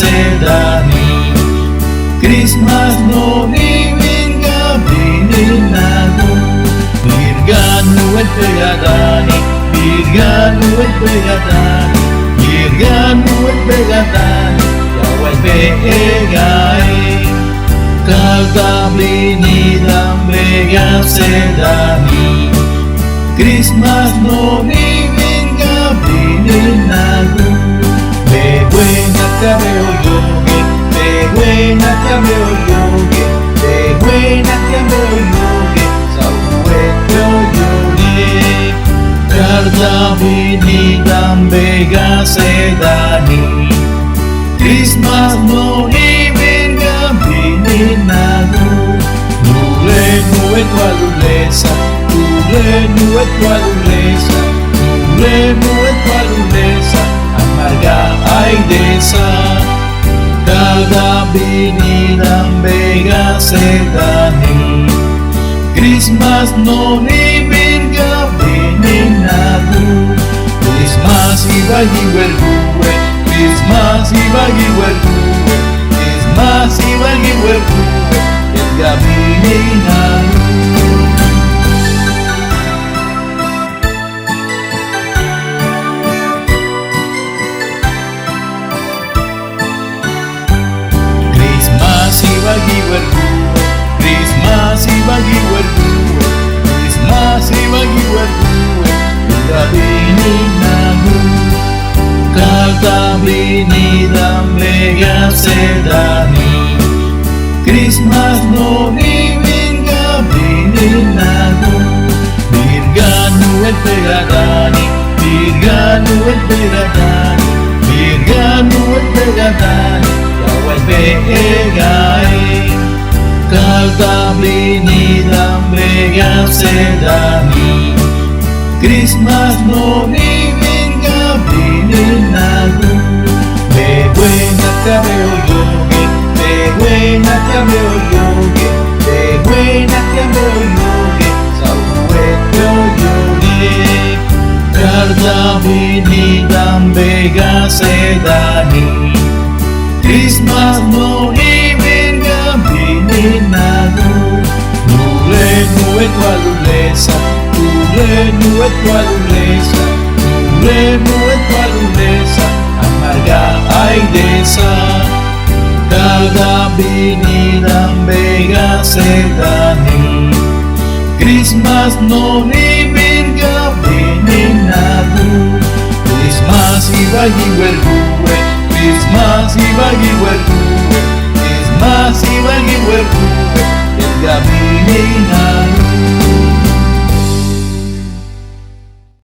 sedani Grismas noni virga bininago Virga nuet pegadani Virga nuet pegadani Virga nuet pegadani Yawel pegai Kaltablinidam vega sedani Grismas noni virga bininago Bebuena cabeo yogue Bebuena cabeo yogue Bebuena cabeo yogue Saueto yogue Carta vinidam vega sedani Grismas noni virga bininago Nule nuet walulesa Nule nuet walulesa Nule nuet walulesa Amarga aidesa Cada vinidam vega sedani Grismas noni virga bininago Grismas ibagi wergue Grismas ibagi wergue Grismas ibagi wergue Virga bininago ibagi wergue Grismas ibagi wergue Grismas ibagi wergue Virga bininago Kaltablinidam vega sedani Grismas noni virga bininago Virga nuet pegadani Virga nuet pegadani Virga nuet pegadani Yawel pegai Kaltablinidam vega sedani Grismas noni virga bininago Bebuena cabeo yogue Bebuena cabeo yogue Bebuena cabeo yogue Saueto yogue Kaltablinidam vega sedani Grismas noni virga bininago Nule nuet walulesa Nule nuet walulesa Nule nuet walulesa Amarga aidesa Cada vinidam vega sedani Grismas noni virga bininago Grismas ibagi wergue Grismas ibagi wergue Grismas ibagi wergue Virga bininago